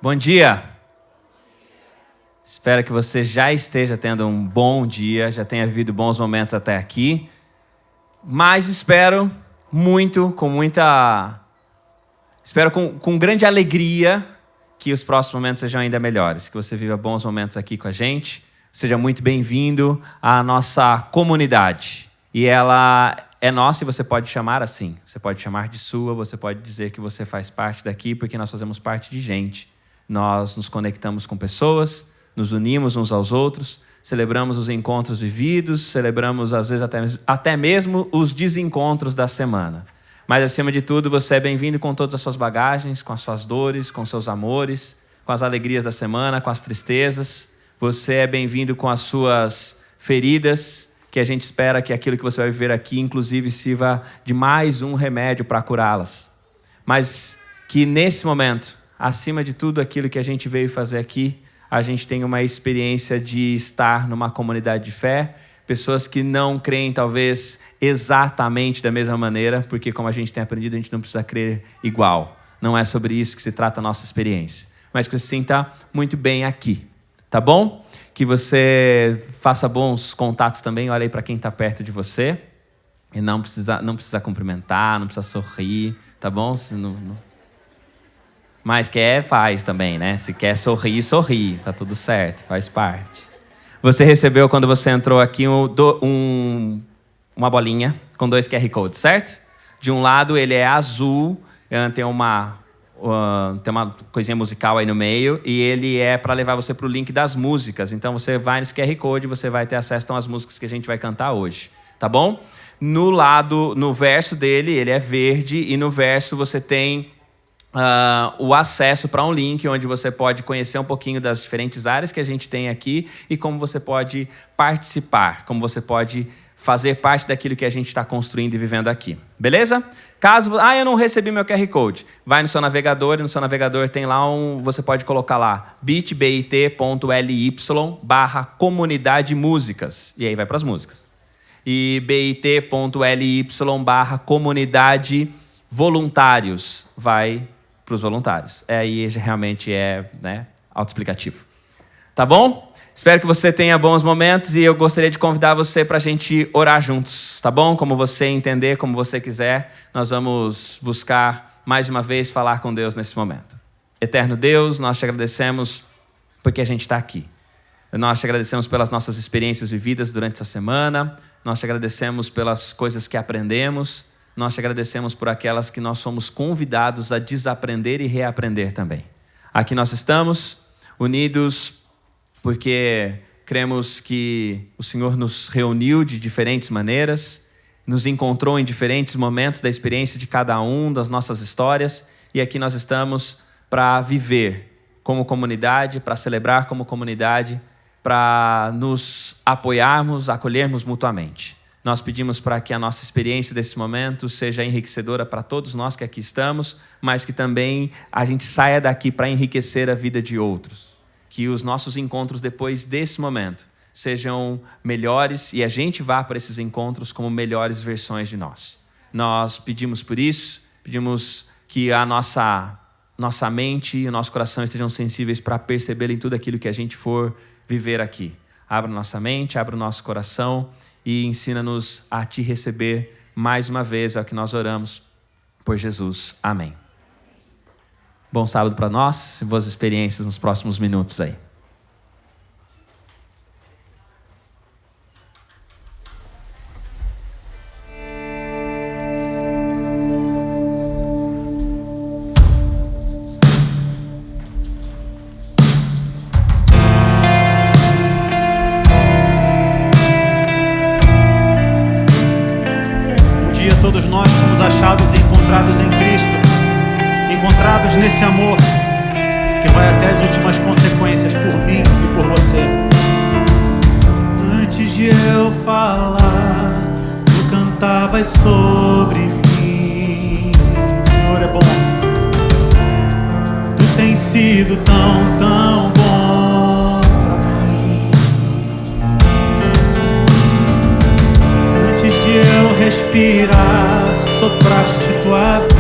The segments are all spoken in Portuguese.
Bom dia! Espero que você já esteja tendo um bom dia, já tenha vivido bons momentos até aqui. Mas espero com grande alegria que os próximos momentos sejam ainda melhores, que você viva bons momentos aqui com a gente. Seja muito bem-vindo à nossa comunidade. E ela é nossa e você pode chamar assim. Você pode chamar de sua, você pode dizer que você faz parte daqui, porque nós fazemos parte de gente. Nós nos conectamos com pessoas, nos unimos uns aos outros, celebramos os encontros vividos, celebramos às vezes até mesmo os desencontros da semana. Mas acima de tudo, você é bem-vindo com todas as suas bagagens, com as suas dores, com seus amores, com as alegrias da semana, com as tristezas. Você é bem-vindo com as suas feridas, que a gente espera que aquilo que você vai viver aqui, inclusive, sirva de mais um remédio para curá-las. Mas que nesse momento, acima de tudo aquilo que a gente veio fazer aqui, a gente tenha uma experiência de estar numa comunidade de fé, pessoas que não creem talvez exatamente da mesma maneira, porque como a gente tem aprendido, a gente não precisa crer igual. Não é sobre isso que se trata a nossa experiência. Mas que você se sinta muito bem aqui, tá bom? Que você faça bons contatos também, olha aí para quem está perto de você. E não precisa cumprimentar, não precisa sorrir, tá bom? Mas quer, faz também, né? Se quer sorrir, sorri, tá tudo certo, faz parte. Você recebeu, quando você entrou aqui, uma bolinha com 2 QR Codes, certo? De um lado ele é azul, tem uma coisinha musical aí no meio, e ele é para levar você para o link das músicas. Então você vai nesse QR Code e você vai ter acesso às músicas que a gente vai cantar hoje, tá bom? No verso dele, ele é verde, e no verso você tem o acesso para um link onde você pode conhecer um pouquinho das diferentes áreas que a gente tem aqui e como você pode participar, como você pode fazer parte daquilo que a gente está construindo e vivendo aqui. Beleza? Caso eu não recebi meu QR Code, vai no seu navegador, e no seu navegador tem lá você pode colocar lá bit.ly/comunidade músicas, e aí vai para as músicas. E bit.ly/comunidade voluntários, vai para os voluntários. Aí realmente é autoexplicativo. Tá bom? Espero que você tenha bons momentos e eu gostaria de convidar você para a gente orar juntos, tá bom? Como você entender, como você quiser, nós vamos buscar mais uma vez falar com Deus nesse momento. Eterno Deus, nós te agradecemos porque a gente está aqui. Nós te agradecemos pelas nossas experiências vividas durante essa semana, nós te agradecemos pelas coisas que aprendemos, nós te agradecemos por aquelas que nós somos convidados a desaprender e reaprender também. Aqui nós estamos unidos porque cremos que o Senhor nos reuniu de diferentes maneiras, nos encontrou em diferentes momentos da experiência de cada um, das nossas histórias, e aqui nós estamos para viver como comunidade, para celebrar como comunidade, para nos apoiarmos, acolhermos mutuamente. Nós pedimos para que a nossa experiência desse momento seja enriquecedora para todos nós que aqui estamos, mas que também a gente saia daqui para enriquecer a vida de outros. Que os nossos encontros depois desse momento sejam melhores e a gente vá para esses encontros como melhores versões de nós. Nós pedimos por isso, pedimos que a nossa mente e o nosso coração estejam sensíveis para perceber em tudo aquilo que a gente for viver aqui. Abra nossa mente, abra o nosso coração e ensina-nos a te receber mais uma vez, é o que nós oramos por Jesus. Amém. Bom sábado para nós e boas experiências nos próximos minutos aí. Todos nós fomos achados e encontrados em Cristo, encontrados nesse amor que vai até as últimas consequências por mim e por você. Antes de eu falar, tu cantavas sobre mim. O Senhor é bom. Tu tens sido tão bom pra mim. Antes de eu respirar, sopraste tua vida.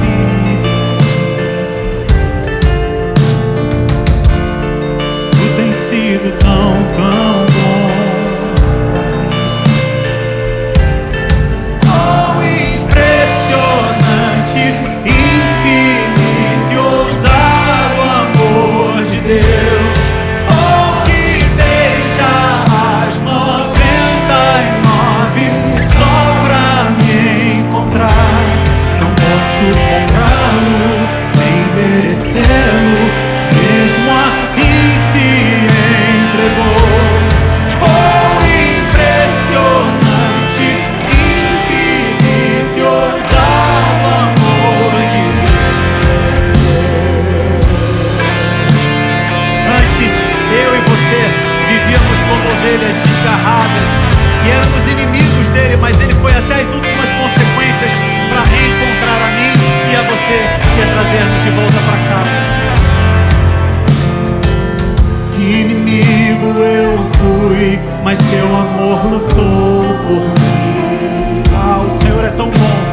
teu amor lutou por mim. Ah, o Senhor é tão bom.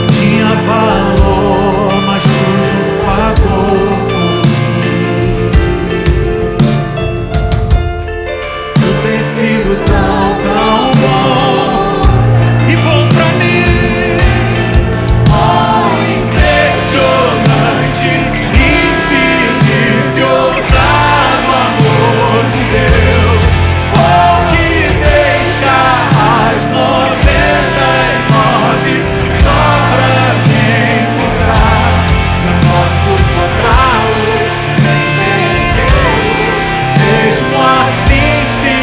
Tinha valor, mas tudo pagou por mim. Tu tens sido tão bom e bom pra mim. Oh, impressionante, infinito e ousado amor de Deus. Oh, que deixa as 99 só pra me encontrar. Não posso comprá-lo, nem merecê-lo, mesmo assim se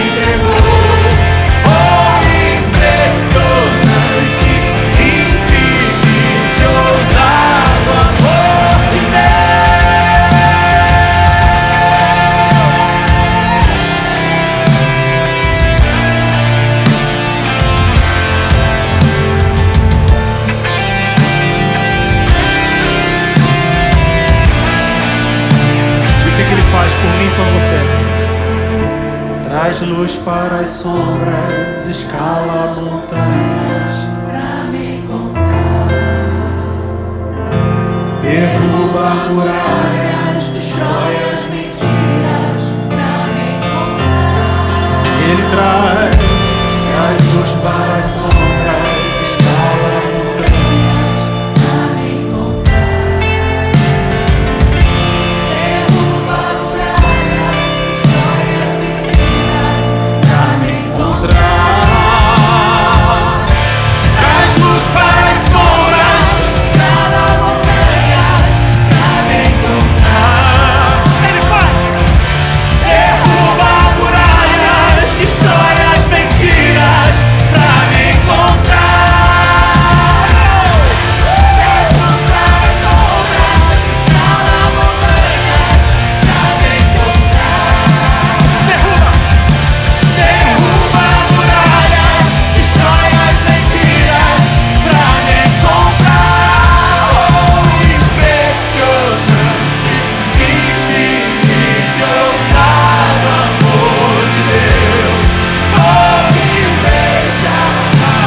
entregou. Oh, impressionante, infinito e ousado amor de Deus. E o que ele faz por mim e por você? Traz luz para as sombras, escala montanhas, derruba muralhas, destrói as mentiras. Ele traz luz para as sombras, escala montanhas, pra me encontrar. Traz luz para as sombras, escala montanhas, pra me encontrar. Ele faz. Derruba muralhas, destrói as mentiras, pra me encontrar. Traz luz para as sombras, escala montanhas, pra me encontrar. Derruba muralhas, destrói as mentiras, pra me encontrar. Oh, impressionante, infinito, ousado amor de Deus. Oh, que deixa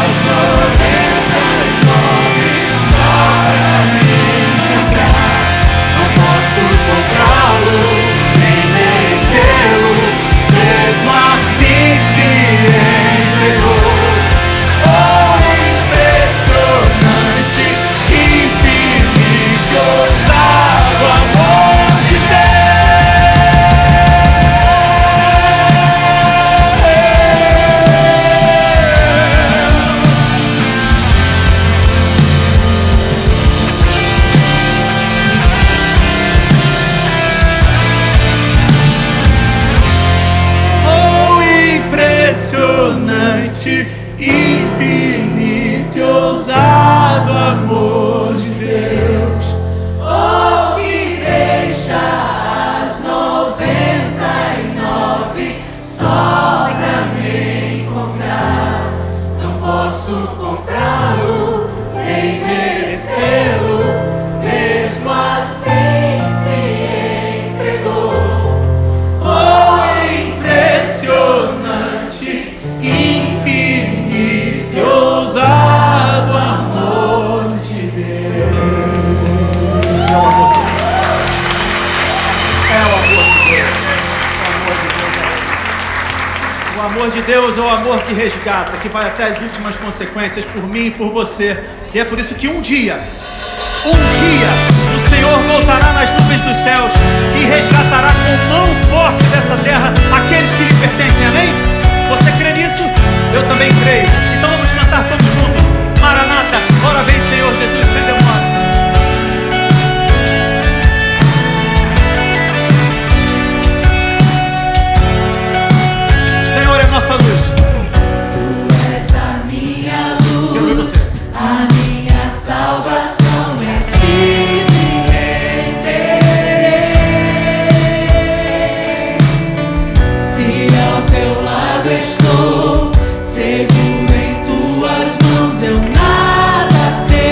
as 99 só pra me encontrar. Não posso comprá-lo, nem merecê-lo, mesmo assim se entregou. Oh, impressionante, infinito, ousado amor de Oh, impressionante, infinito e ousado amor de Deus. Oh, que deixa as 99 só pra me encontrar. Não posso comprá-lo, nem merecê-lo, mesmo assim se entregou. Oh, impressionante, infinito e ousado amor de Deus. É o amor de Deus. O amor de Deus é o amor que resgata, que vai até as últimas consequências por mim e por você. E é por isso que um dia, o Senhor voltará nas nuvens dos céus e resgatará com mão forte dessa terra aqueles que lhe pertencem, amém? Você crê nisso? Eu também creio. Então vamos cantar todos juntos. Maranata, ora vem Senhor Jesus, sem demora. Senhor é nossa luz. Tu és a minha luz. Quero ver você. A minha salvação é ti me renderei. Se ao teu lado estou, seguro em tuas mãos, eu nada temerei.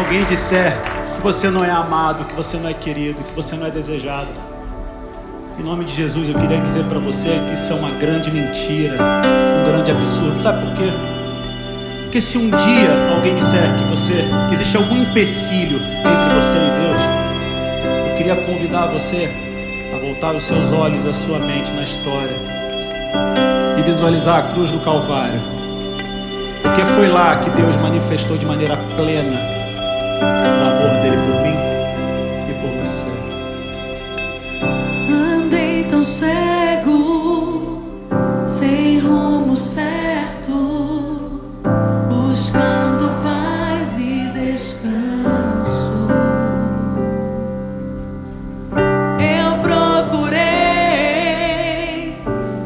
alguém disser que você não é amado, que você não é querido, que você não é desejado, em nome de Jesus eu queria dizer para você que isso é uma grande mentira, um grande absurdo. Sabe por quê? Porque se um dia alguém disser que existe algum empecilho entre você e Deus, eu queria convidar você a voltar os seus olhos, a sua mente na história e visualizar a cruz do Calvário, porque foi lá que Deus manifestou de maneira plena o amor dele por mim e por você. Andei tão cego, sem rumo certo, buscando paz e descanso. Eu procurei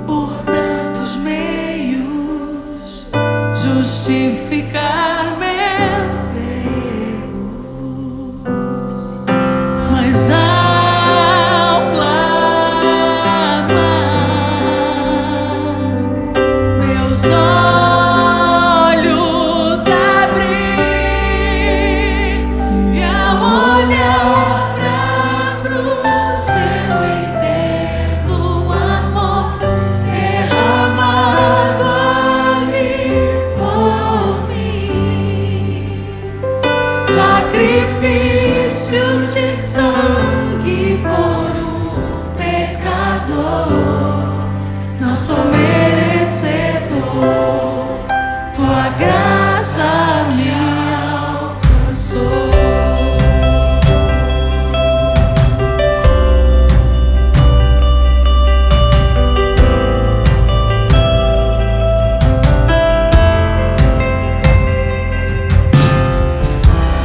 por tantos meios justificar meus erros, mas ao clamar meus olhos abri e ao olhar pra cruz eu entendo o amor derramado ali por mim. Sacrifício de sangue por um pecador. Não sou merecedor, tua graça me alcançou.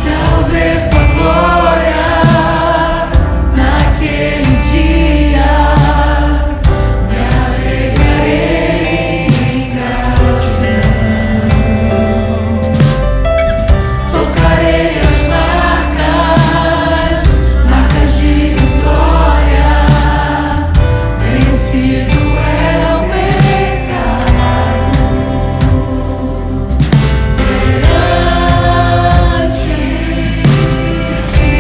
E ao ver tua glória naquele dia, me alegrarei em gratidão. Tocarei as marcas de vitória. Vencido é o pecado. Perante ti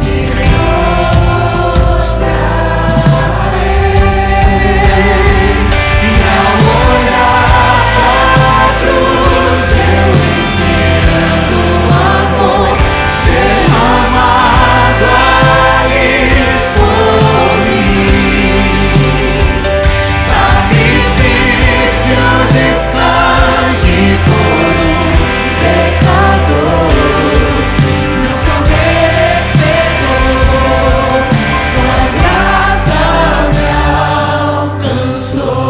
me prostrarei, e ao olhar pra cruz eu entendo o amor derramado ali por mim. Sacrifício de sangue por um pecador. Não sou merecedor, tua graça me alcançou.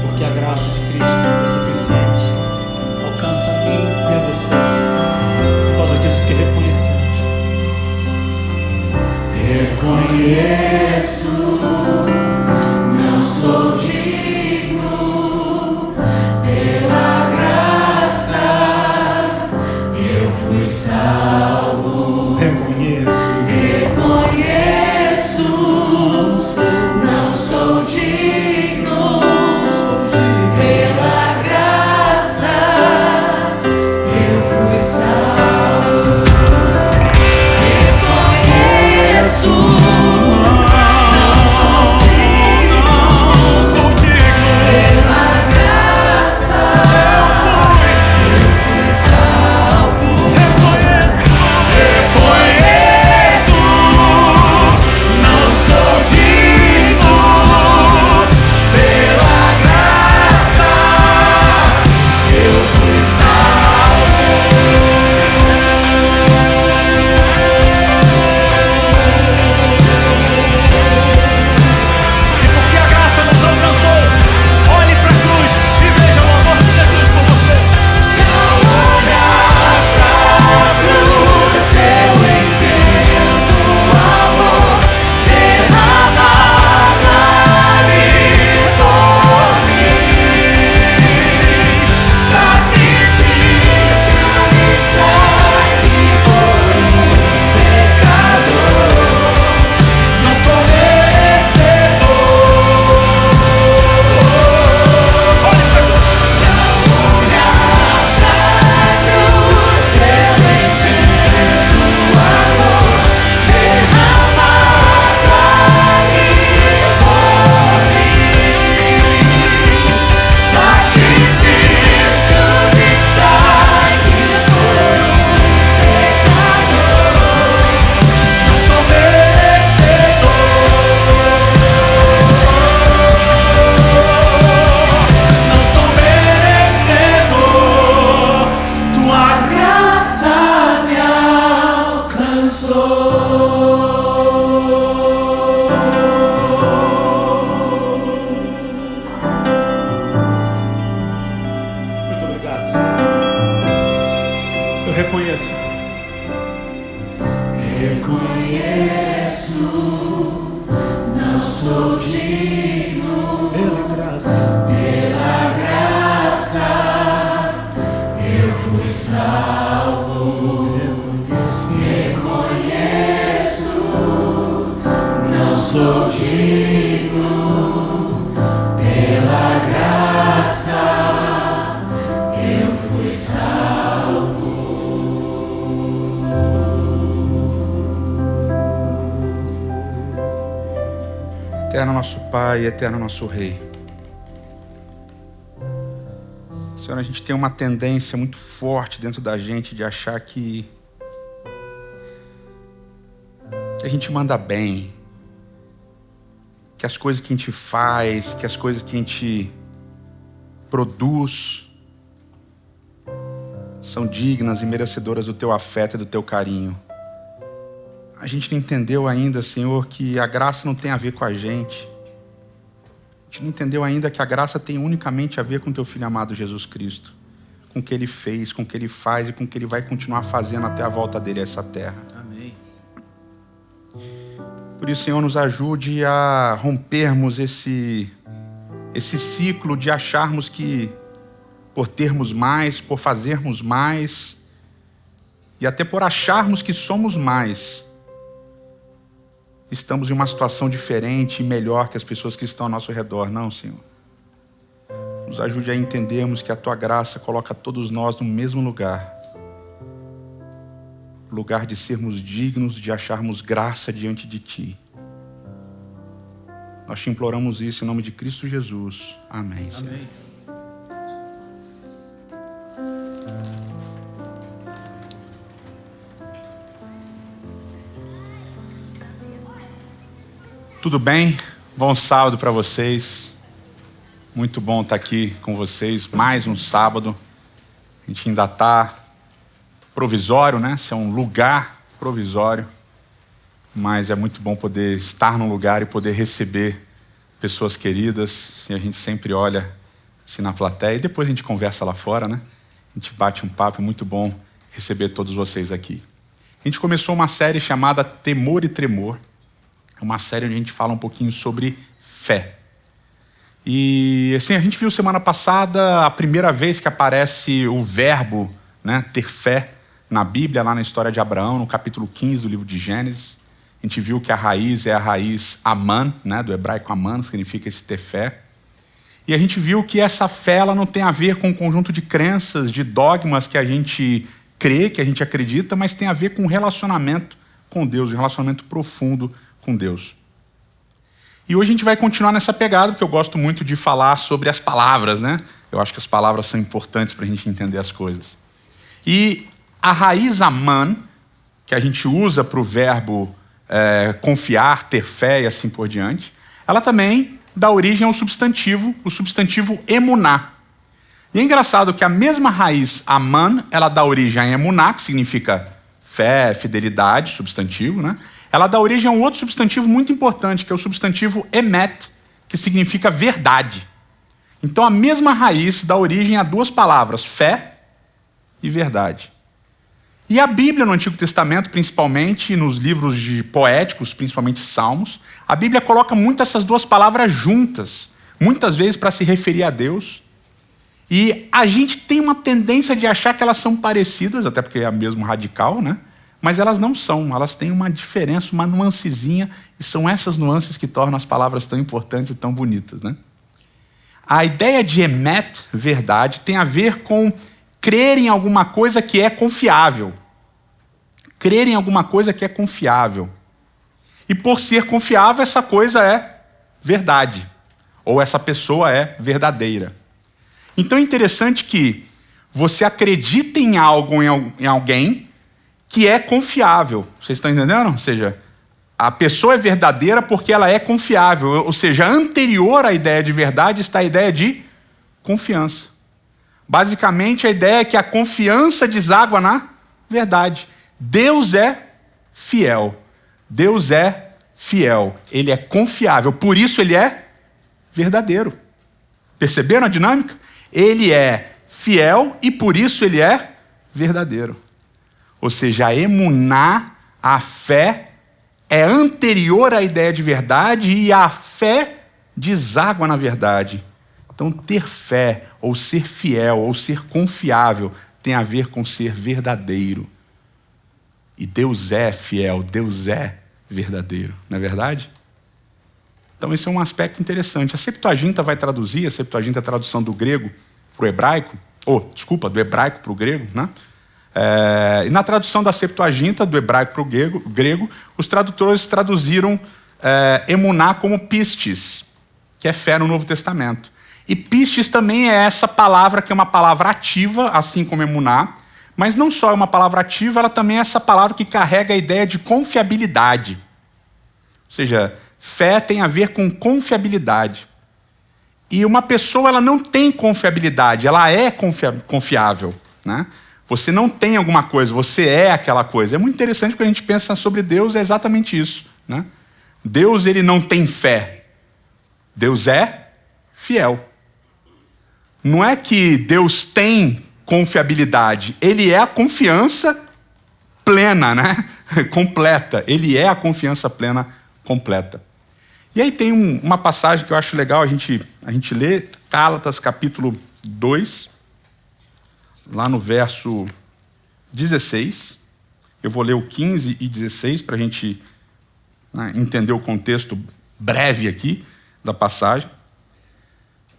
Porque a graça de Cristo é suficiente, alcança a mim e a você. Por causa disso que reconhecemos. Reconheço, não sou digno, pela graça eu fui salvo. Reconheço, Reconheço, não sou digno, pela graça eu fui salvo. Reconheço, não sou digno, pela graça eu fui salvo. Reconheço, Não sou digno, Pela graça, eu fui salvo. Reconheço, não sou digno. Pela graça, eu fui salvo. Eterno nosso Pai, eterno nosso Rei. Senhor, a gente tem uma tendência muito forte dentro da gente de achar que a gente manda bem, que as coisas que a gente faz, que as coisas que a gente produz são dignas e merecedoras do teu afeto e do teu carinho. A gente não entendeu ainda, Senhor, que a graça não tem a ver com a gente. A gente não entendeu ainda que a graça tem unicamente a ver com teu Filho amado Jesus Cristo. Com o que Ele fez, com o que Ele faz e com o que Ele vai continuar fazendo até a volta dele a essa terra. amém. Por isso, Senhor, nos ajude a rompermos esse ciclo de acharmos que por termos mais, por fazermos mais e até por acharmos que somos mais, estamos em uma situação diferente e melhor que as pessoas que estão ao nosso redor. Não, Senhor. Nos ajude a entendermos que a Tua graça coloca todos nós no mesmo lugar. Lugar de sermos dignos, de acharmos graça diante de Ti. Nós te imploramos isso em nome de Cristo Jesus. Amém, Senhor. Amém. Tudo bem? Bom sábado para vocês. Muito bom estar aqui com vocês. Mais um sábado. A gente ainda está provisório, né? Isso é um lugar provisório. Mas é muito bom poder estar num lugar e poder receber pessoas queridas. E a gente sempre olha assim na plateia. E depois a gente conversa lá fora, né? A gente bate um papo. Muito bom receber todos vocês aqui. A gente começou uma série chamada Temor e Tremor. É uma série onde a gente fala um pouquinho sobre fé. E assim, a gente viu semana passada a primeira vez que aparece o verbo, né, ter fé na Bíblia, lá na história de Abraão, no capítulo 15 do livro de Gênesis. A gente viu que a raiz é a raiz Aman, né, do hebraico Aman, significa esse ter fé. E a gente viu que essa fé ela não tem a ver com um conjunto de crenças, de dogmas que a gente crê, que a gente acredita, mas tem a ver com um relacionamento com Deus, um relacionamento profundo com Deus. E hoje a gente vai continuar nessa pegada, porque eu gosto muito de falar sobre as palavras, né? Eu acho que as palavras são importantes para a gente entender as coisas. E a raiz aman, que a gente usa para o verbo confiar, ter fé e assim por diante, ela também dá origem ao substantivo, o substantivo emuná. E é engraçado que a mesma raiz aman, ela dá origem a emuná, que significa fé, fidelidade, substantivo, né? Ela dá origem a um outro substantivo muito importante, que é o substantivo emet, que significa verdade. Então a mesma raiz dá origem a duas palavras, fé e verdade. E a Bíblia no Antigo Testamento, principalmente nos livros poéticos, principalmente Salmos, a Bíblia coloca muito essas duas palavras juntas, muitas vezes para se referir a Deus. E a gente tem uma tendência de achar que elas são parecidas, até porque é o mesmo radical, né? Mas elas não são, elas têm uma diferença, uma nuancezinha, e são essas nuances que tornam as palavras tão importantes e tão bonitas, né? A ideia de emet, verdade, tem a ver com crer em alguma coisa que é confiável. Crer em alguma coisa que é confiável. E por ser confiável, essa coisa é verdade. Ou essa pessoa é verdadeira. Então é interessante que você acredita em algo, em alguém, que é confiável. Vocês estão entendendo? Ou seja, a pessoa é verdadeira porque ela é confiável. Ou seja, anterior à ideia de verdade está a ideia de confiança. Basicamente, a ideia é que a confiança deságua na verdade. Deus é fiel. Deus é fiel. Ele é confiável. Por isso ele é verdadeiro. Perceberam a dinâmica? Ele é fiel e por isso ele é verdadeiro. Ou seja, a emuná, A fé é anterior à ideia de verdade e a fé deságua na verdade. Então, ter fé, ou ser fiel, ou ser confiável, tem a ver com ser verdadeiro. E Deus é fiel, Deus é verdadeiro, não é verdade? Então, esse é um aspecto interessante. A Septuaginta vai traduzir, a Septuaginta é a tradução do grego para o hebraico, do hebraico para o grego, né? E na tradução da Septuaginta, do hebraico para o grego, os tradutores traduziram emuná como pistis, que é fé no Novo Testamento. E pistis também é essa palavra, que é uma palavra ativa, assim como emuná, mas não só é uma palavra ativa, ela também é essa palavra que carrega a ideia de confiabilidade. Ou seja, fé tem a ver com confiabilidade. E uma pessoa, ela não tem confiabilidade, ela é confiável, né? Você não tem alguma coisa, você é aquela coisa. É muito interessante porque a gente pensa sobre Deus, é exatamente isso, né? Deus, ele não tem fé. Deus é fiel. Não é que Deus tem confiabilidade, ele é a confiança plena, né? Completa. Ele é a confiança plena completa. E aí tem uma passagem que eu acho legal a gente ler, Gálatas capítulo 2, lá no verso 16. Eu vou ler o 15 e 16 para a gente entender o contexto breve aqui da passagem.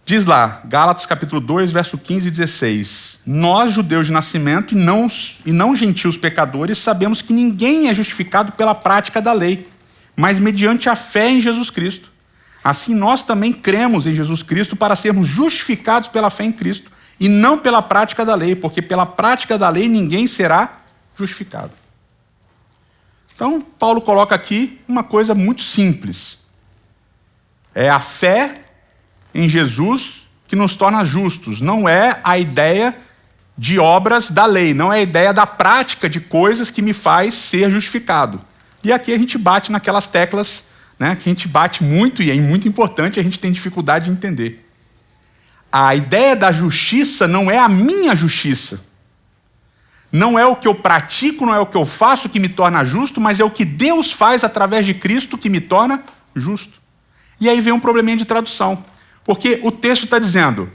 Diz lá, Gálatas capítulo 2, verso 15 e 16. Nós, judeus de nascimento e não gentios pecadores, sabemos que ninguém é justificado pela prática da lei, mas mediante a fé em Jesus Cristo. Assim nós também cremos em Jesus Cristo para sermos justificados pela fé em Cristo e não pela prática da lei, porque pela prática da lei ninguém será justificado. Então, Paulo coloca aqui uma coisa muito simples. É a fé em Jesus que nos torna justos. Não é a ideia de obras da lei, não é a ideia da prática de coisas que me faz ser justificado. E aqui a gente bate naquelas teclas, né, que a gente bate muito e é muito importante, a gente tem dificuldade de entender. A ideia da justiça não é a minha justiça. Não é o que eu pratico, não é o que eu faço que me torna justo, mas é o que Deus faz através de Cristo que me torna justo. E aí vem um probleminha de tradução. Porque o texto está dizendo,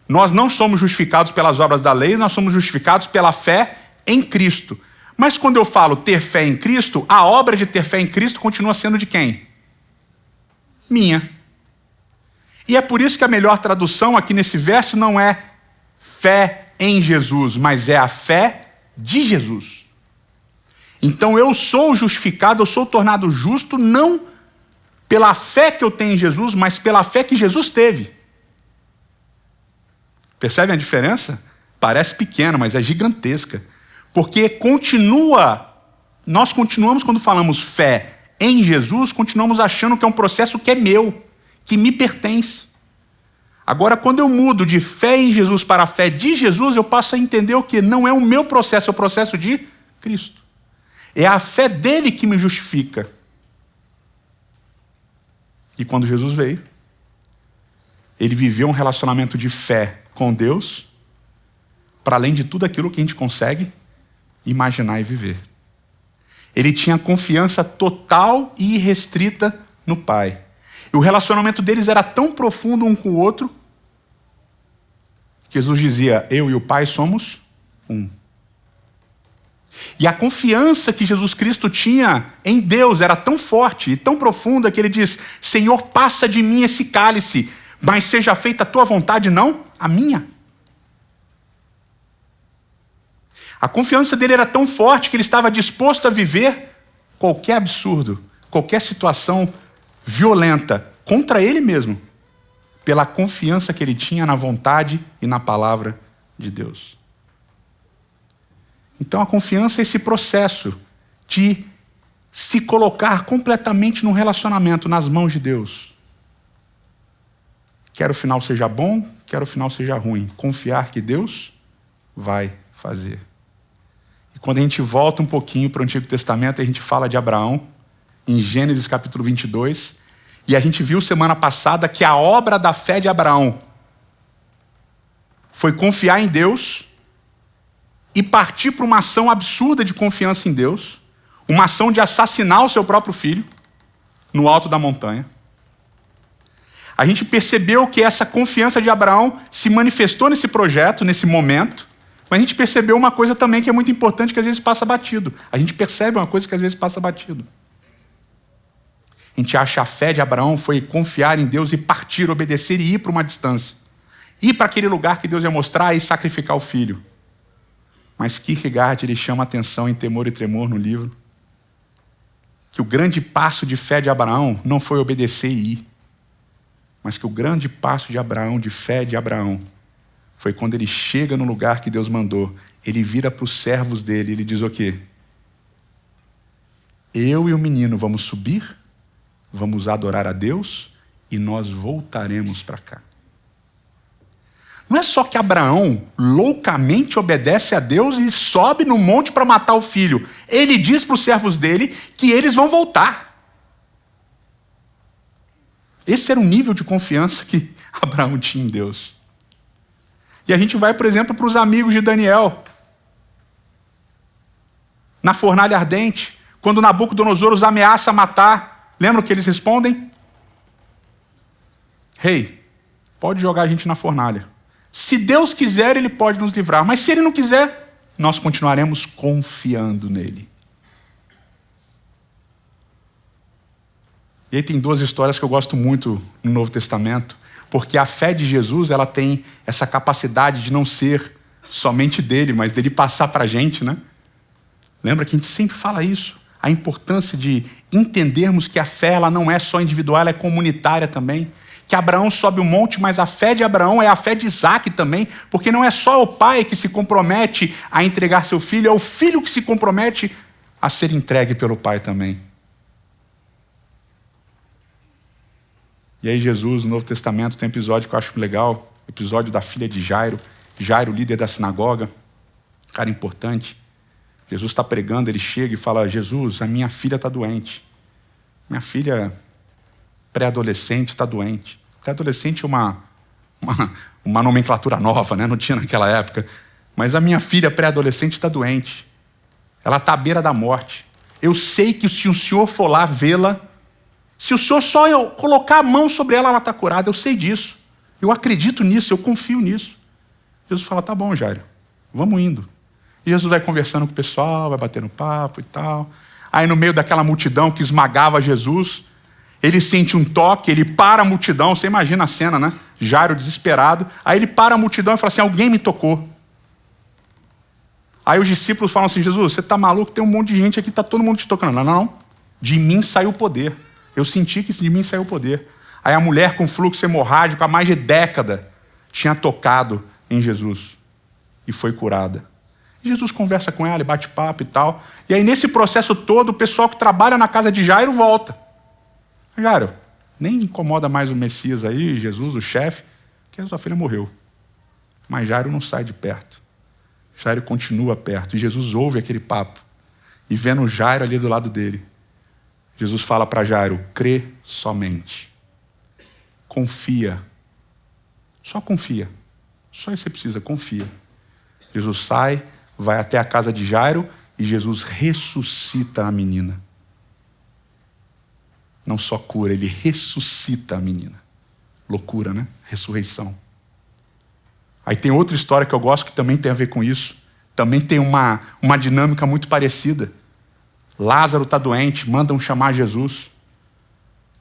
nós não somos justificados pelas obras da lei, nós somos justificados pela fé em Cristo. Mas quando eu falo ter fé em Cristo, a obra de ter fé em Cristo continua sendo de quem? Minha. E é por isso que a melhor tradução aqui nesse verso não é fé em Jesus, mas é a fé de Jesus. Então eu sou justificado, eu sou tornado justo, não pela fé que eu tenho em Jesus, mas pela fé que Jesus teve. Percebem a diferença? Parece pequena, mas é gigantesca. Porque nós continuamos quando falamos fé em Jesus, continuamos achando que é um processo que é meu, que me pertence. Agora, quando eu mudo de fé em Jesus para a fé de Jesus, eu passo a entender o que não é o meu processo, é o processo de Cristo. É a fé dele que me justifica. E quando Jesus veio, ele viveu um relacionamento de fé com Deus, para além de tudo aquilo que a gente consegue imaginar e viver. Ele tinha confiança total e irrestrita no Pai. E o relacionamento deles era tão profundo um com o outro, que Jesus dizia, eu e o Pai somos um. E a confiança que Jesus Cristo tinha em Deus era tão forte e tão profunda que ele diz, Senhor, passa de mim esse cálice, mas seja feita a tua vontade, não a minha. A confiança dele era tão forte que ele estava disposto a viver qualquer absurdo, qualquer situação violenta contra ele mesmo, pela confiança que ele tinha na vontade e na palavra de Deus. Então a confiança é esse processo de se colocar completamente num relacionamento nas mãos de Deus. Quer o final seja bom, quer o final seja ruim. Confiar que Deus vai fazer. E quando a gente volta um pouquinho para o Antigo Testamento, a gente fala de Abraão, em Gênesis capítulo 22, e a gente viu semana passada que a obra da fé de Abraão foi confiar em Deus e partir para uma ação absurda de confiança em Deus, uma ação de assassinar o seu próprio filho no alto da montanha. A gente percebeu que essa confiança de Abraão se manifestou nesse projeto, nesse momento, mas a gente percebeu uma coisa também que é muito importante, que às vezes passa batido. A gente percebe uma coisa que às vezes passa batido. A gente acha que a fé de Abraão foi confiar em Deus e partir, obedecer e ir para uma distância. Ir para aquele lugar que Deus ia mostrar e sacrificar o filho. Mas Kierkegaard, ele chama a atenção em Temor e Tremor no livro, que o grande passo de fé de Abraão não foi obedecer e ir, mas que o grande passo de Abraão, de fé de Abraão, foi quando ele chega no lugar que Deus mandou, ele vira para os servos dele, ele diz o quê? Eu e o menino vamos subir, vamos adorar a Deus e nós voltaremos para cá. Não é só que Abraão loucamente obedece a Deus e sobe no monte para matar o filho. Ele diz para os servos dele que eles vão voltar. Esse era o nível de confiança que Abraão tinha em Deus. E a gente vai, por exemplo, para os amigos de Daniel. Na fornalha ardente, quando Nabucodonosor os ameaça matar, lembra o que eles respondem? Rei, pode jogar a gente na fornalha. Se Deus quiser, ele pode nos livrar. Mas se ele não quiser, nós continuaremos confiando nele. E aí tem duas histórias que eu gosto muito no Novo Testamento, porque a fé de Jesus, ela tem essa capacidade de não ser somente dele, mas dele passar para a gente, né? Lembra que a gente sempre fala isso, a importância de entendermos que a fé, ela não é só individual, ela é comunitária também. Que Abraão sobe o monte, mas a fé de Abraão é a fé de Isaac também, porque não é só o pai que se compromete a entregar seu filho, é o filho que se compromete a ser entregue pelo pai também. E aí Jesus, no Novo Testamento, tem um episódio que eu acho legal, episódio da filha de Jairo, Jairo, líder da sinagoga, cara importante. Jesus está pregando, ele chega e fala, Jesus, a minha filha está doente. Minha filha pré-adolescente está doente. Pré-adolescente é uma nomenclatura nova, né? Não tinha naquela época. Mas a minha filha pré-adolescente está doente. Ela está à beira da morte. Eu sei que se o senhor for lá vê-la, se o senhor só colocar a mão sobre ela, ela está curada. Eu sei disso. Eu acredito nisso, eu confio nisso. Jesus fala, tá bom, Jairo, vamos indo. E Jesus vai conversando com o pessoal, vai batendo papo e tal. Aí no meio daquela multidão que esmagava Jesus, ele sente um toque, ele para a multidão, você imagina a cena, né? Jairo desesperado. Aí ele para a multidão e fala assim, alguém me tocou. Aí os discípulos falam assim, Jesus, você está maluco? Tem um monte de gente aqui, está todo mundo te tocando. Não, não, de mim saiu o poder. Eu senti que de mim saiu o poder. Aí a mulher com fluxo hemorrágico há mais de década tinha tocado em Jesus e foi curada. E Jesus conversa com ela e bate papo e tal. E aí nesse processo todo, o pessoal que trabalha na casa de Jairo volta. Jairo, nem incomoda mais o Messias aí, Jesus, o chefe, que a sua filha morreu. Mas Jairo não sai de perto. Jairo continua perto. E Jesus ouve aquele papo. E vendo Jairo ali do lado dele, Jesus fala para Jairo, crê somente. Confia. Só confia. Só isso você precisa, confia. Jesus sai, vai até a casa de Jairo e Jesus ressuscita a menina. Não só cura, ele ressuscita a menina. Loucura, né? Ressurreição. Aí tem outra história que eu gosto que também tem a ver com isso. Também tem uma dinâmica muito parecida. Lázaro está doente, mandam chamar Jesus.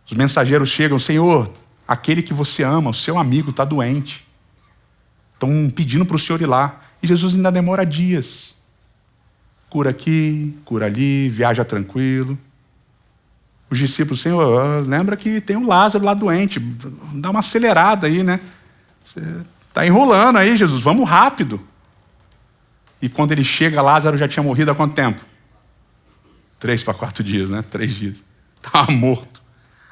Os mensageiros chegam, Senhor, aquele que você ama, o seu amigo está doente. Estão pedindo para o Senhor ir lá. E Jesus ainda demora dias. Cura aqui, cura ali, viaja tranquilo. Os discípulos, Senhor, lembra que tem um Lázaro lá doente, dá uma acelerada aí, né? Você está enrolando aí, Jesus, vamos rápido. E quando ele chega, Lázaro já tinha morrido há quanto tempo? 3 para 4 dias, né? 3 dias. Estava morto.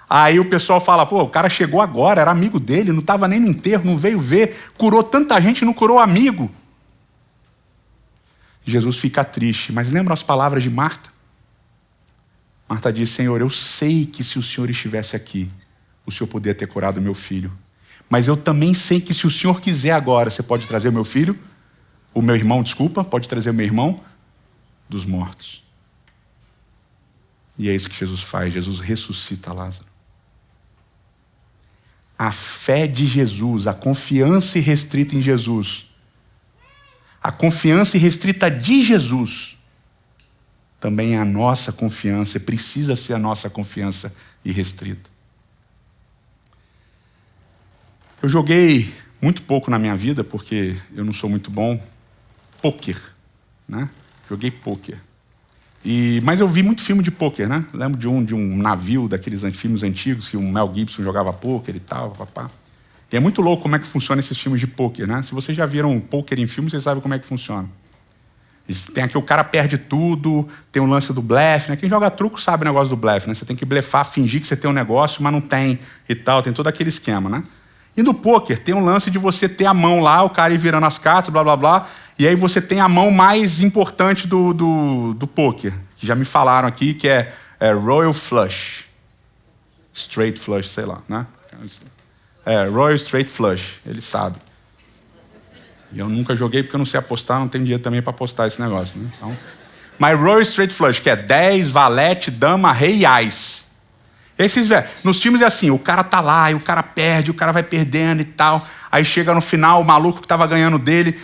Aí o pessoal fala, pô, o cara chegou agora, era amigo dele, não estava nem no enterro, não veio ver, curou tanta gente, não curou amigo. Jesus fica triste, mas lembra as palavras de Marta? Marta diz, Senhor, eu sei que se o Senhor estivesse aqui, o Senhor poderia ter curado meu filho. Mas eu também sei que se o Senhor quiser agora, você pode trazer o meu filho, o meu irmão, desculpa, pode trazer o meu irmão dos mortos. E é isso que Jesus faz, Jesus ressuscita Lázaro. A fé de Jesus, a confiança irrestrita em Jesus, a confiança irrestrita de Jesus, também é a nossa confiança, precisa ser a nossa confiança irrestrita. Eu joguei muito pouco na minha vida, porque eu não sou muito bom. Pôquer, né? Joguei pôquer. Mas eu vi muito filme de pôquer, né? Lembro de um navio, daqueles filmes antigos, que o Mel Gibson jogava pôquer e tal, papá. E é muito louco como é que funciona esses filmes de pôquer, né? Se vocês já viram pôquer em filme, vocês sabem como é que funciona. Tem aqui o cara perde tudo, tem o lance do blefe, né? Quem joga truco sabe o negócio do blefe, né? Você tem que blefar, fingir que você tem um negócio, mas não tem e tal, tem todo aquele esquema, né? E no pôquer tem um lance de você ter a mão lá, o cara ir virando as cartas, blá, blá, blá, e aí você tem a mão mais importante do pôquer, que já me falaram aqui, que é Royal Flush. Straight Flush, sei lá, né? Royal Straight Flush, ele sabe. E eu nunca joguei porque eu não sei apostar, não tenho dinheiro também para apostar esse negócio, né? Então, mas Royal Straight Flush, que é 10, valete, dama, rei e ás. Nos filmes é assim, o cara tá lá, e o cara perde, o cara vai perdendo e tal. Aí chega no final, o maluco que tava ganhando dele,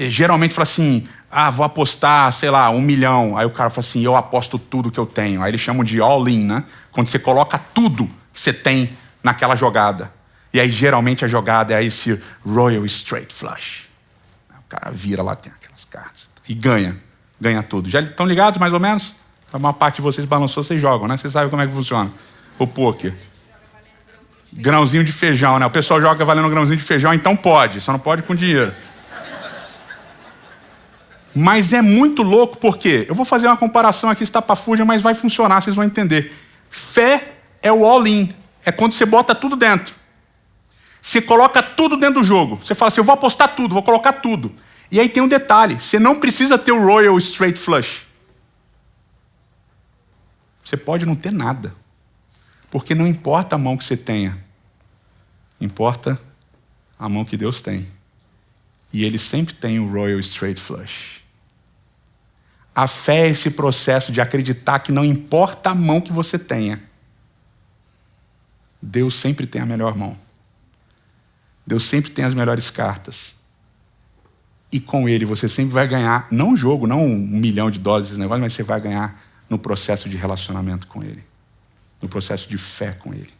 geralmente fala assim, vou apostar, sei lá, 1 milhão. Aí o cara fala assim, eu aposto tudo que eu tenho. Aí eles chamam de all-in, né? Quando você coloca tudo que você tem naquela jogada. E aí geralmente a jogada é esse Royal Straight Flush. O cara vira lá, tem aquelas cartas. E ganha tudo. Já estão ligados mais ou menos? A maior parte de vocês balançou, vocês jogam, né? Vocês sabem como é que funciona o pôquer. Grãozinho de feijão, né? O pessoal joga valendo um grãozinho de feijão, então pode, só não pode com dinheiro. Mas é muito louco, porque eu vou fazer uma comparação aqui estapafúrdia, mas vai funcionar, vocês vão entender. Fé é o all-in, é quando você bota tudo dentro. Você coloca tudo dentro do jogo. Você fala assim, eu vou apostar tudo, vou colocar tudo. E aí tem um detalhe, você não precisa ter o Royal Straight Flush. Você pode não ter nada. Porque não importa a mão que você tenha, importa a mão que Deus tem. E Ele sempre tem o Royal Straight Flush. A fé é esse processo de acreditar que não importa a mão que você tenha, Deus sempre tem a melhor mão. Deus sempre tem as melhores cartas. E com Ele você sempre vai ganhar, não um jogo, não $1 milhão, esse negócio, mas você vai ganhar no processo de relacionamento com Ele. No processo de fé com Ele.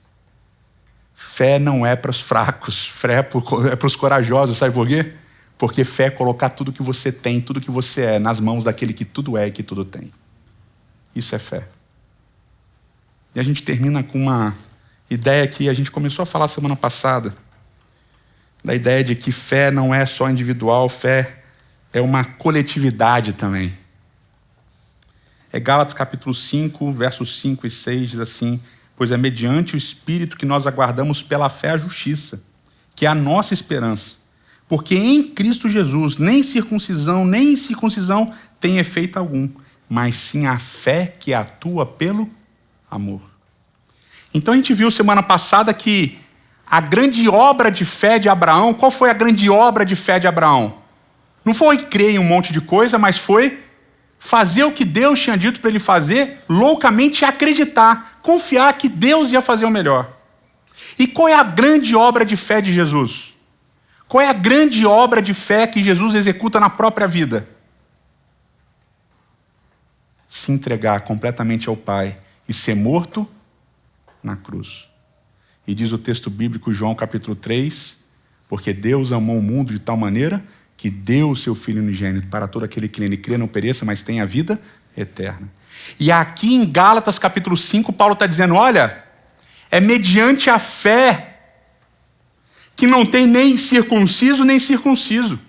Fé não é para os fracos, fé é para os corajosos, sabe por quê? Porque fé é colocar tudo que você tem, tudo que você é, nas mãos daquele que tudo é e que tudo tem. Isso é fé. E a gente termina com uma ideia que a gente começou a falar semana passada, da ideia de que fé não é só individual, fé é uma coletividade também. É Gálatas capítulo 5, versos 5 e 6, diz assim, pois é mediante o Espírito que nós aguardamos pela fé a justiça, que é a nossa esperança. Porque em Cristo Jesus, nem circuncisão, nem incircuncisão tem efeito algum, mas sim a fé que atua pelo amor. Então a gente viu semana passada que a grande obra de fé de Abraão, qual foi a grande obra de fé de Abraão? Não foi crer em um monte de coisa, mas foi fazer o que Deus tinha dito para ele fazer, loucamente acreditar, confiar que Deus ia fazer o melhor. E qual é a grande obra de fé de Jesus? Qual é a grande obra de fé que Jesus executa na própria vida? Se entregar completamente ao Pai e ser morto na cruz. E diz o texto bíblico, João capítulo 3, porque Deus amou o mundo de tal maneira que deu o seu Filho unigênito para todo aquele que nele crê não pereça, mas tenha vida eterna. E aqui em Gálatas capítulo 5, Paulo está dizendo, olha, é mediante a fé que não tem nem circunciso nem circunciso.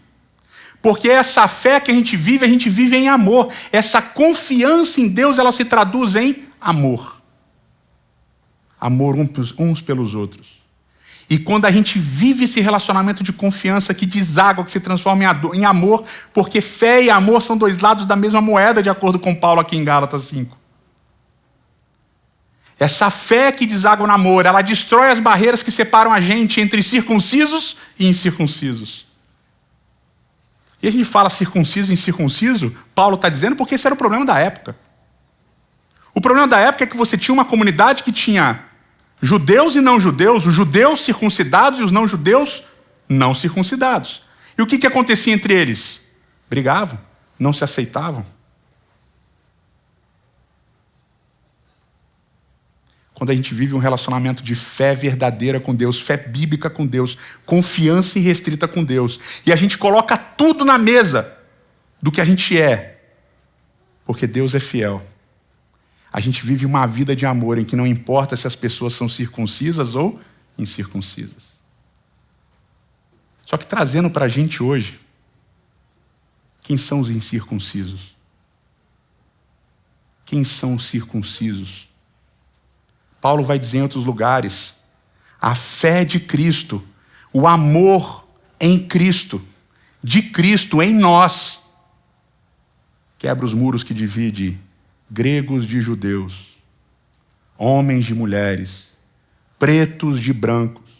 Porque essa fé que a gente vive em amor. Essa confiança em Deus, ela se traduz em amor. Amor uns pelos outros. E quando a gente vive esse relacionamento de confiança que deságua, que se transforma em amor, porque fé e amor são dois lados da mesma moeda, de acordo com Paulo aqui em Gálatas 5. Essa fé que deságua no amor, ela destrói as barreiras que separam a gente entre circuncisos e incircuncisos. E a gente fala circunciso e incircunciso, Paulo está dizendo porque esse era o problema da época. O problema da época é que você tinha uma comunidade que tinha judeus e não judeus, os judeus circuncidados e os não judeus não circuncidados. E o que acontecia entre eles? Brigavam, não se aceitavam. Quando a gente vive um relacionamento de fé verdadeira com Deus, fé bíblica com Deus, confiança irrestrita com Deus, e a gente coloca tudo na mesa do que a gente é, porque Deus é fiel. A gente vive uma vida de amor em que não importa se as pessoas são circuncisas ou incircuncisas. Só que trazendo para a gente hoje, quem são os incircuncisos? Quem são os circuncisos? Paulo vai dizer em outros lugares, a fé de Cristo, o amor em Cristo, de Cristo em nós, quebra os muros que dividem gregos de judeus, homens de mulheres, pretos de brancos,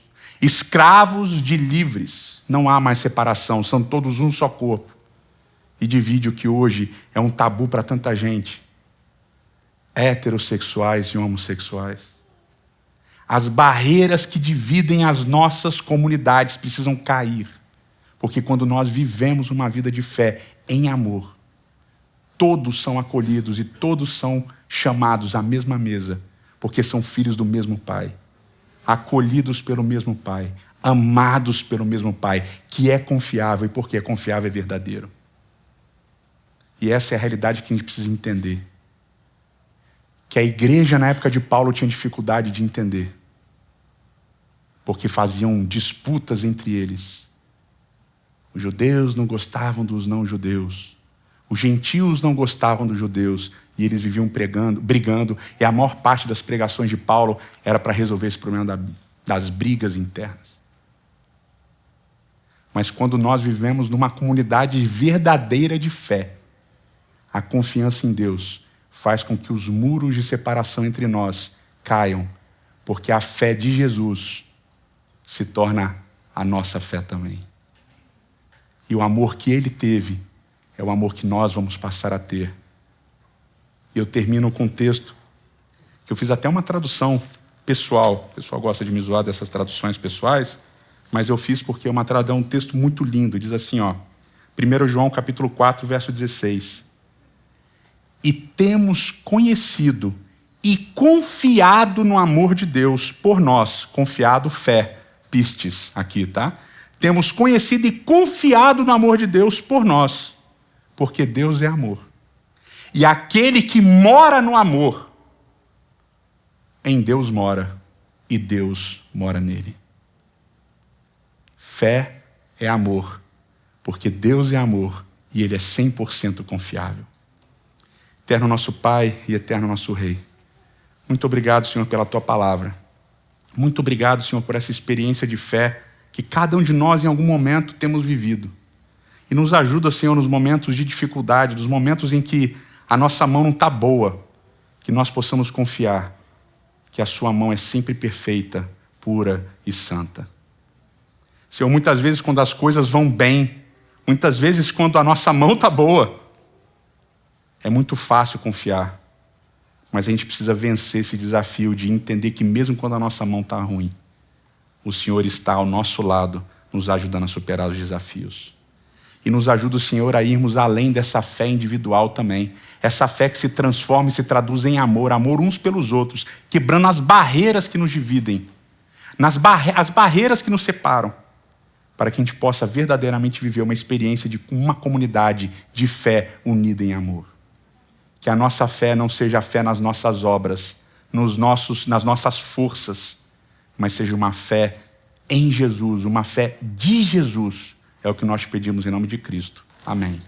escravos de livres. Não há mais separação, são todos um só corpo. E divide o que hoje é um tabu para tanta gente. Heterossexuais e homossexuais. As barreiras que dividem as nossas comunidades precisam cair. Porque quando nós vivemos uma vida de fé em amor, todos são acolhidos e todos são chamados à mesma mesa, porque são filhos do mesmo Pai, acolhidos pelo mesmo Pai, amados pelo mesmo Pai, que é confiável, e porque é confiável é verdadeiro. E essa é a realidade que a gente precisa entender. Que a igreja na época de Paulo tinha dificuldade de entender, porque faziam disputas entre eles. Os judeus não gostavam dos não-judeus. Os gentios não gostavam dos judeus. E eles viviam brigando. E a maior parte das pregações de Paulo era para resolver esse problema das brigas internas. Mas quando nós vivemos numa comunidade verdadeira de fé, a confiança em Deus faz com que os muros de separação entre nós caiam, porque a fé de Jesus se torna a nossa fé também. E o amor que ele teve é o amor que nós vamos passar a ter. E eu termino com um texto que eu fiz até uma tradução pessoal. O pessoal gosta de me zoar dessas traduções pessoais, mas eu fiz porque é um texto muito lindo. Diz assim, 1 João capítulo 4, verso 16. E temos conhecido e confiado no amor de Deus por nós. Confiado, fé, pistes aqui, tá? Temos conhecido e confiado no amor de Deus por nós, porque Deus é amor. E aquele que mora no amor, em Deus mora, e Deus mora nele. Fé é amor, porque Deus é amor, e ele é 100% confiável. Eterno nosso Pai e eterno nosso Rei, muito obrigado, Senhor, pela Tua palavra. Muito obrigado, Senhor, por essa experiência de fé que cada um de nós, em algum momento, temos vivido. E nos ajuda, Senhor, nos momentos de dificuldade, nos momentos em que a nossa mão não está boa, que nós possamos confiar que a Sua mão é sempre perfeita, pura e santa. Senhor, muitas vezes quando as coisas vão bem, muitas vezes quando a nossa mão está boa, é muito fácil confiar. Mas a gente precisa vencer esse desafio de entender que mesmo quando a nossa mão está ruim, o Senhor está ao nosso lado, nos ajudando a superar os desafios. E nos ajuda o Senhor a irmos além dessa fé individual também. Essa fé que se transforma e se traduz em amor, amor uns pelos outros, quebrando as barreiras que nos dividem, as barreiras que nos separam, para que a gente possa verdadeiramente viver uma experiência de uma comunidade de fé unida em amor. Que a nossa fé não seja a fé nas nossas obras, nas nossas forças, mas seja uma fé em Jesus, uma fé de Jesus. É o que nós pedimos em nome de Cristo. Amém.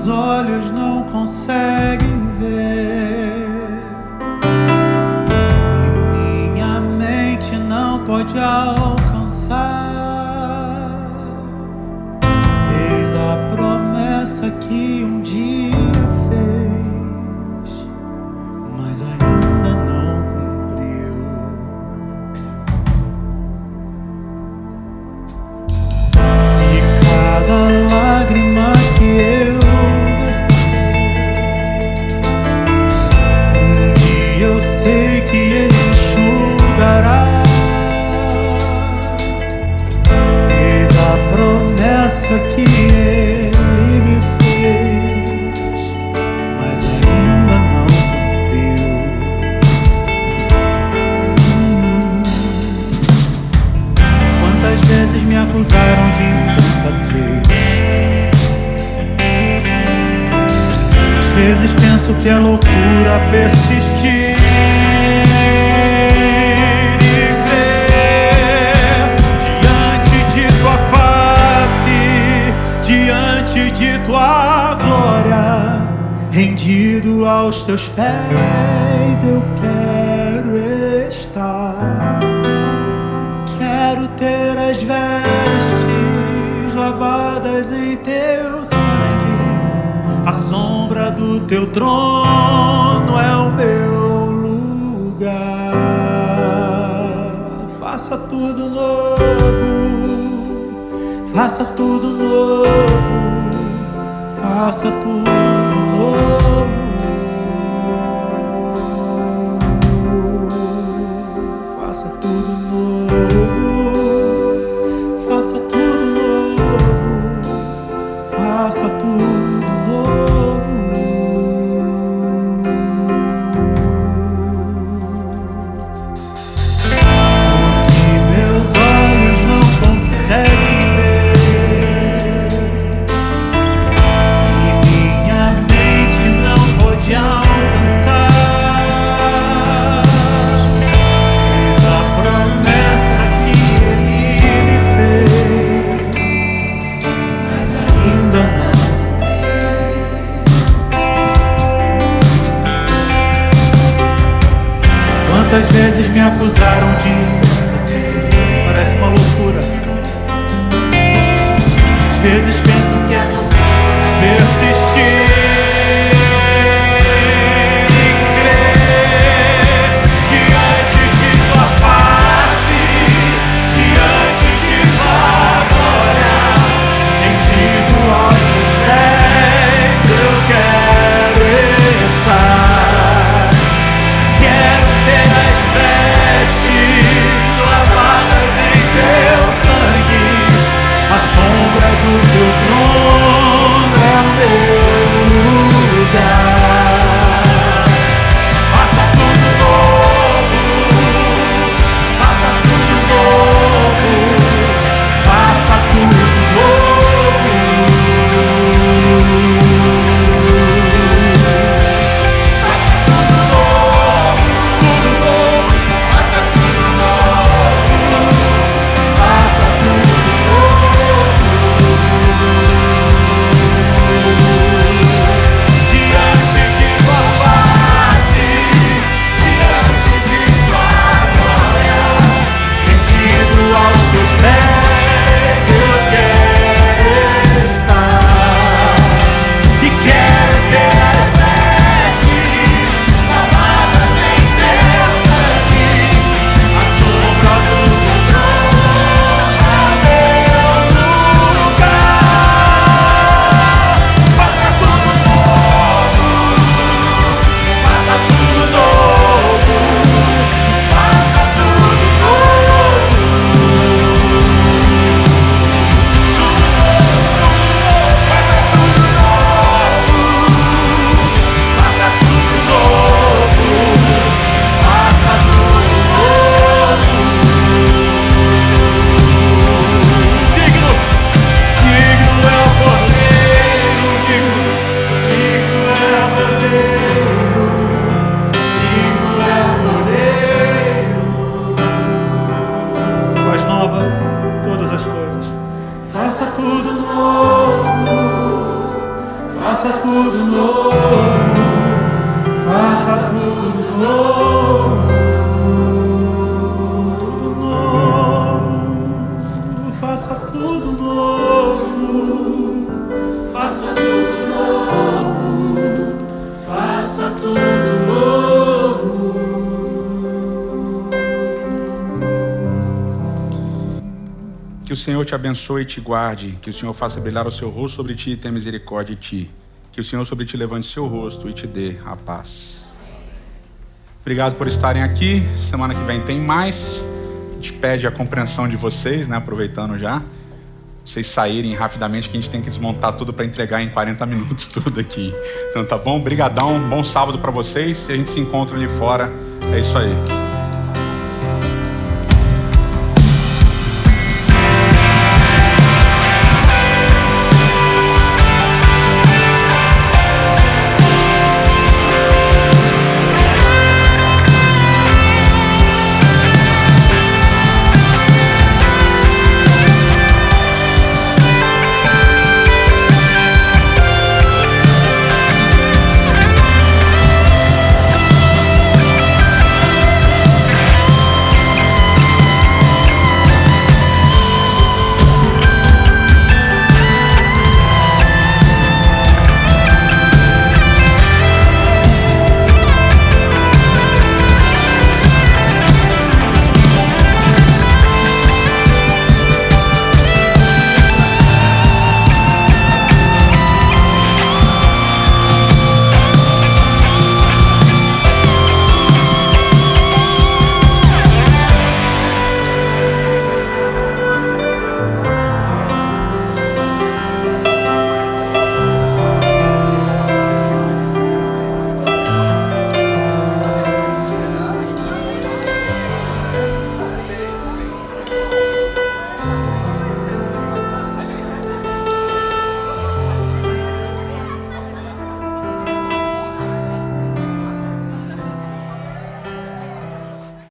meus olhos não conseguem ver, e minha mente não pode alcançar. Eis a promessa que um dia fez, mas ainda não cumpriu. E cada lágrima que eu verter, um dia eu sei que Ele enxugará. Eis a promessa que Ele me fez, mas ainda não cumpriu. Quantas vezes me acusaram de insensatez? Às vezes penso que é loucura persistir e crer diante de tua face, diante de tua glória, rendido aos teus pés eu quero estar. Quero ter as vestes lavadas em teu sangue, a sombra do teu trono é o meu lugar. Faça tudo novo, faça tudo novo, faça tudo novo, faça tudo novo, faça tudo novo, faça tudo novo. O que meus olhos não conseguem ver, e minha mente não pode alcançar. Eis a promessa que Ele me fez, mas ainda não. Quantas vezes me acusaram de insensatez? Parece uma loucura. Às vezes penso que é loucura persistir e crer diante de tua face, diante de tua glória, rendido aos teus pés eu quero estar. Quero ter as vestes lavadas em teu sangue, a sombra do teu tudo novo, faça tudo novo, tudo novo, faça tudo novo, faça tudo novo, faça tudo novo. Que o Senhor te abençoe e te guarde, que o Senhor faça brilhar o seu rosto sobre ti e tenha misericórdia de ti. Que o Senhor sobre ti levante seu rosto e te dê a paz. Obrigado por estarem aqui. Semana que vem tem mais. A gente pede a compreensão de vocês, né? Aproveitando já. Vocês saírem rapidamente, que a gente tem que desmontar tudo para entregar em 40 minutos tudo aqui. Então tá bom? Brigadão, bom sábado para vocês. E a gente se encontra ali fora. É isso aí.